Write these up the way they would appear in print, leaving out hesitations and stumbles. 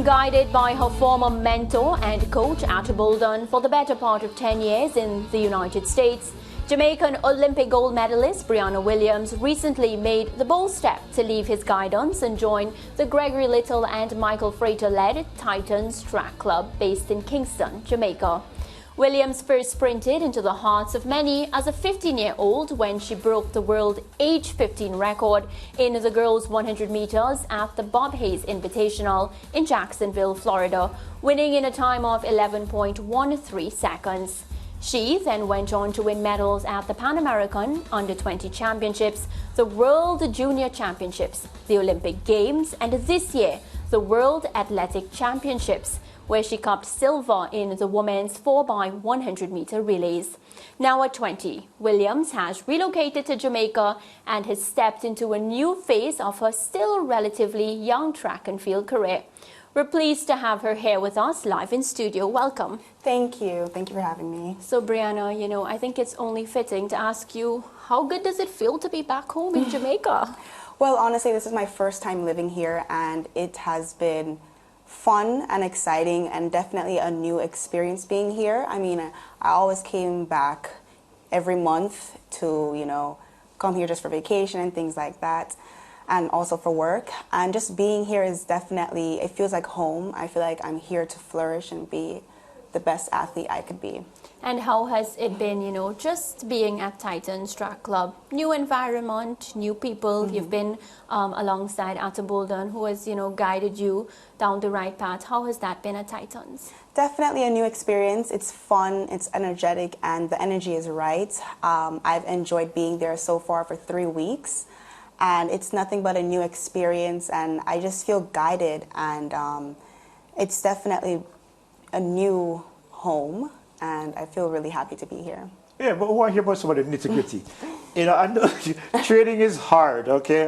Being guided by her former mentor and coach at Bolton for the better part of 10 years in the United States, Jamaican Olympic gold medalist Briana Williams recently made the bold step to leave his guidance and join the Gregory Little and Michael Frater-led Titans Track Club based in Kingston, Jamaica. Williams first sprinted into the hearts of many as a 15-year-old when she broke the world age 15 record in the girls 100 meters at the Bob Hayes Invitational in Jacksonville, Florida, winning in a time of 11.13 seconds. She then went on to win medals at the Pan American Under-20 Championships, the World Junior Championships, the Olympic Games, and this year, the World Athletic Championships, where she cupped silver in the women's 4x100 meter relays. Now at 20, Williams has relocated to Jamaica and has stepped into a new phase of her still relatively young track and field career. We're pleased to have her here with us live in studio. Welcome. Thank you. Thank you for having me. So Briana, I think it's only fitting to ask you, how good does it feel to be back home in Jamaica? Well, honestly, this is my first time living here, and it has been fun and exciting and definitely a new experience being here. I mean, I always came back every month to, come here just for vacation and things like that, and also for work. And just being here is definitely, it feels like home. I feel like I'm here to flourish and be the best athlete I could be. And how has it been, just being at Titans Track Club? New environment, new people. Mm-hmm. You've been alongside Atta Bolden, who has, guided you down the right path. How has that been at Titans? Definitely a new experience. It's fun, it's energetic, and the energy is right. I've enjoyed being there so far for 3 weeks, and it's nothing but a new experience, and I just feel guided, and it's definitely a new home. And I feel really happy to be here. Yeah, but I want to hear about some of the nitty-gritty. I know training is hard, okay?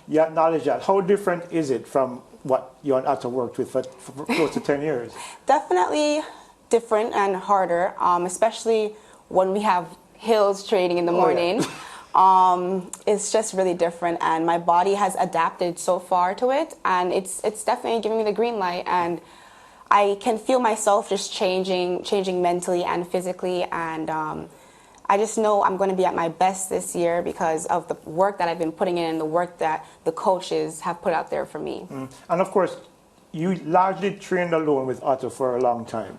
You acknowledge that. How different is it from what you and Atta worked with for close to 10 years? Definitely different and harder, especially when we have hills training in the morning. Yeah. It's just really different, and my body has adapted so far to it, and it's definitely giving me the green light, and I can feel myself just changing mentally and physically, and I just know I'm going to be at my best this year because of the work that I've been putting in and the work that the coaches have put out there for me. And of course, you largely trained alone with Atta for a long time.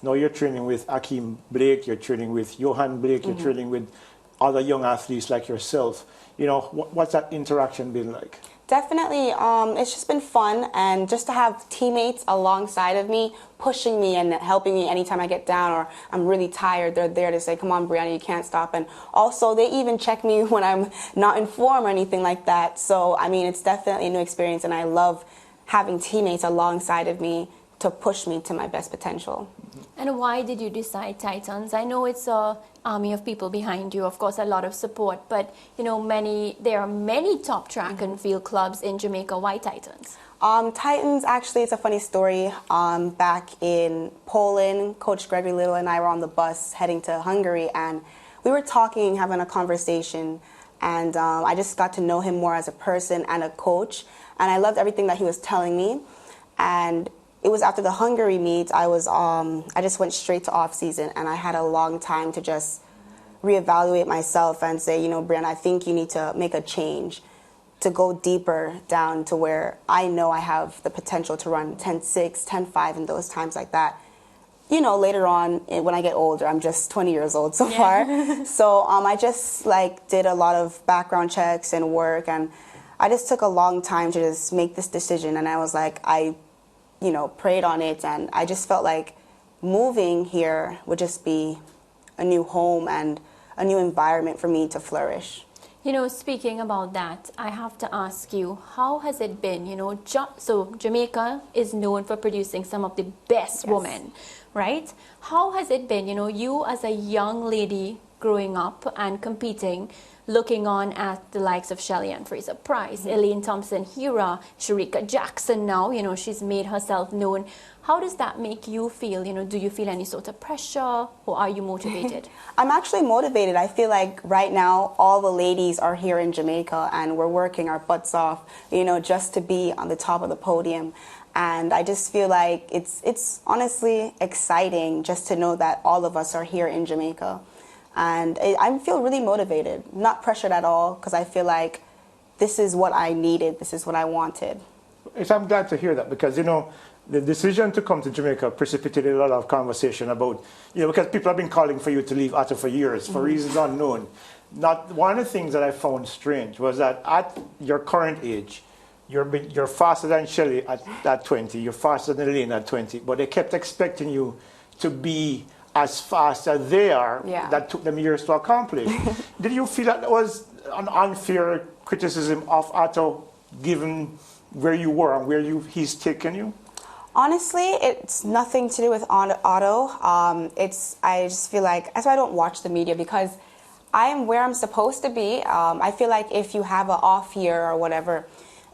Now you're training with Akeem Blake, you're training with Johan Blake, you're training with other young athletes like yourself. What's that interaction been like? Definitely, it's just been fun, and just to have teammates alongside of me, pushing me and helping me anytime I get down or I'm really tired. They're there to say, come on, Briana, you can't stop. And also, they even check me when I'm not in form or anything like that. So, I mean, it's definitely a new experience, and I love having teammates alongside of me to push me to my best potential. And why did you decide Titans? I know it's a army of people behind you, of course, a lot of support, but there are many top track and field clubs in Jamaica. Why Titans? Titans, actually, it's a funny story. Back in Poland, Coach Gregory Little and I were on the bus heading to Hungary, and we were talking, having a conversation, and I just got to know him more as a person and a coach, and I loved everything that he was telling me. And it was after the Hungary meet, I just went straight to off season, and I had a long time to just reevaluate myself and say, Briana, I think you need to make a change to go deeper down to where I know I have the potential to run 10.6, 10.5 in those times like that. Later on, when I get older, I'm just 20 years old so far. So I just did a lot of background checks and work, and I just took a long time to just make this decision, and I was like, I prayed on it, and I just felt like moving here would just be a new home and a new environment for me to flourish. Speaking about that, I have to ask you, how has it been? So Jamaica is known for producing some of the best women, right? How has it been, you as a young lady growing up and competing, looking on at the likes of Shelly-Ann Fraser-Price, Elaine Thompson-Hera, Sharika Jackson now, she's made herself known. How does that make you feel? Do you feel any sort of pressure, or are you motivated? I'm actually motivated. I feel like right now all the ladies are here in Jamaica, and we're working our butts off, just to be on the top of the podium. And I just feel like it's honestly exciting just to know that all of us are here in Jamaica. And I feel really motivated, not pressured at all, because I feel like this is what I needed, this is what I wanted. I'm glad to hear that, because, you know, the decision to come to Jamaica precipitated a lot of conversation about, you know, because people have been calling for you to leave Atto for years, for reasons unknown. One of the things that I found strange was that at your current age, you're faster than Shelley at 20, you're faster than Elaine at 20, but they kept expecting you to be as fast as they are. Yeah. That took them years to accomplish. Did you feel that was an unfair criticism of Atto, given where you were and where he's taken you? Honestly, it's nothing to do with Otto. I just feel like, that's why I don't watch the media, because I am where I'm supposed to be. I feel like if you have an off year or whatever,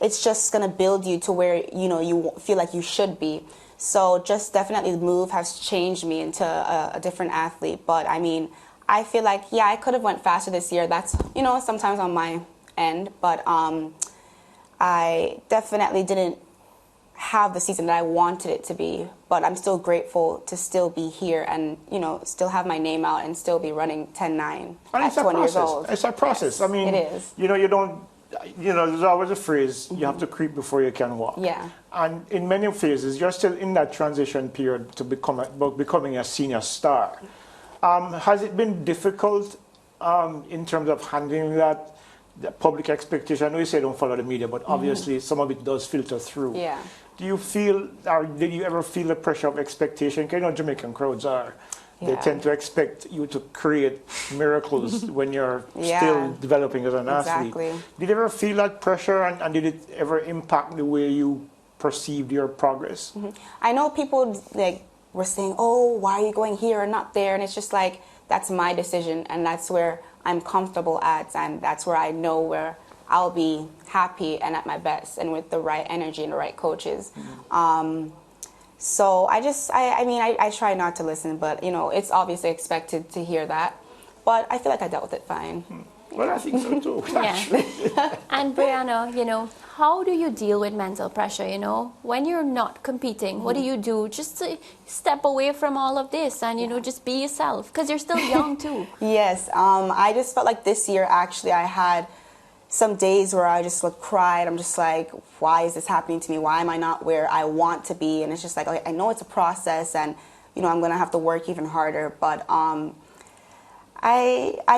it's just going to build you to where, you know, you feel like you should be. So just definitely the move has changed me into a different athlete. But I mean, I feel like, yeah, I could have went faster this year. That's, you know, sometimes on my end. But I definitely didn't have the season that I wanted it to be, but I'm still grateful to still be here and, you know, still have my name out and still be running 10-9 at 20 years old. It's a process. Yes, I mean, it is. You know, there's always a phrase, you have to creep before you can walk. Yeah. And in many phases, you're still in that transition period to becoming a senior star. Has it been difficult in terms of handling that? The public expectation, I know you say don't follow the media, but obviously some of it does filter through. Yeah. Do you feel, or did you ever feel the pressure of expectation? Because you know Jamaican crowds are. They tend to expect you to create miracles when you're still developing as an athlete. Did you ever feel that pressure, and did it ever impact the way you perceived your progress? I know people were saying, oh, why are you going here and not there? And it's just like, that's my decision, and that's where I'm comfortable at, and that's where I know where I'll be happy and at my best and with the right energy and the right coaches. So I try not to listen, but, you know, it's obviously expected to hear that. But I feel like I dealt with it fine. Well, I think so too. Yeah. And Briana, you know, how do you deal with mental pressure, you know? When you're not competing, what do you do just to step away from all of this and, you know, just be yourself? Because you're still young too. Yes. I just felt like this year, actually, I had some days where I just cried. I'm just like, why is this happening to me? Why am I not where I want to be? And it's just like, I know it's a process, and, you know, I'm going to have to work even harder. But I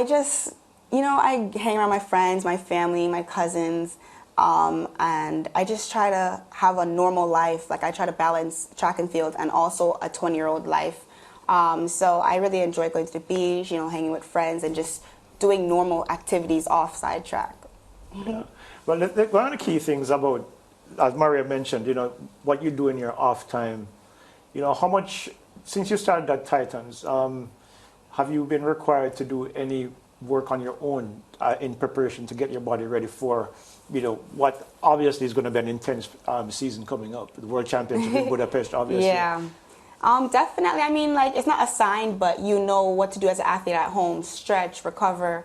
just, you know, I hang around my friends, my family, my cousins, and I just try to have a normal life. Like, I try to balance track and field and also a 20-year-old life. So I really enjoy going to the beach, you know, hanging with friends and just doing normal activities off sidetrack. Yeah. Well, one of the key things about, as Maria mentioned, you know, what you do in your off time, you know, how much, since you started at Titans, have you been required to do any work on your own in preparation to get your body ready for, you know, what obviously is going to be an intense season coming up, the World Championship in Budapest, obviously? Yeah. Definitely. I mean, like, it's not assigned, but you know what to do as an athlete at home: stretch, recover,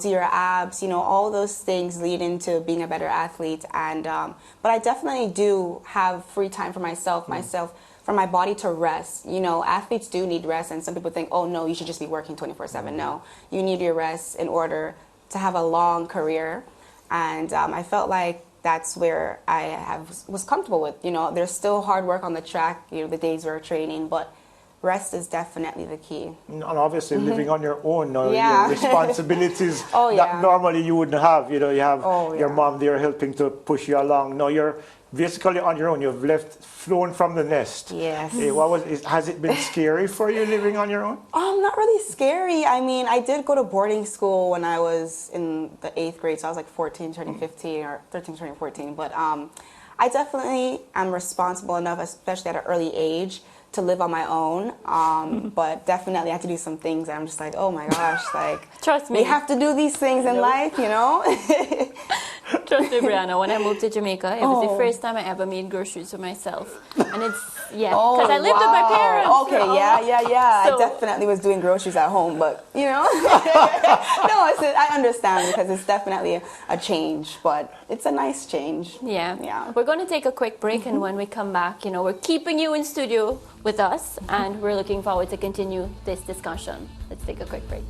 do your abs, you know, all those things lead into being a better athlete. And but I definitely do have free time for myself, for my body to rest. You know, athletes do need rest, and some people think, oh no, you should just be working 24/7. No, you need your rest in order to have a long career. And I felt like that's where I was comfortable with. You know, there's still hard work on the track, you know, the days we're training, but rest is definitely the key. And obviously living on your own, your responsibilities that normally you wouldn't have. You know, you have your mom there helping to push you along. No, you're basically on your own. You've flown from the nest. Yes. Has it been scary for you living on your own? Not really scary. I mean, I did go to boarding school when I was in the 8th grade, so I was like 14, turning 15, or 13, turning 14. But I definitely am responsible enough, especially at an early age, to live on my own. But definitely I have to do some things that I'm just like, oh my gosh, like, trust me, we have to do these things in life, you know? Trust me, Briana, when I moved to Jamaica, it was the first time I ever made groceries for myself. And it's Yeah, Oh, because I lived with my parents. Okay, yeah. So- I definitely was doing groceries at home, but you know, no, I understand because it's definitely a change, but it's a nice change. Yeah. We're going to take a quick break, and when we come back, we're keeping you in studio with us, and we're looking forward to continue this discussion. Let's take a quick break.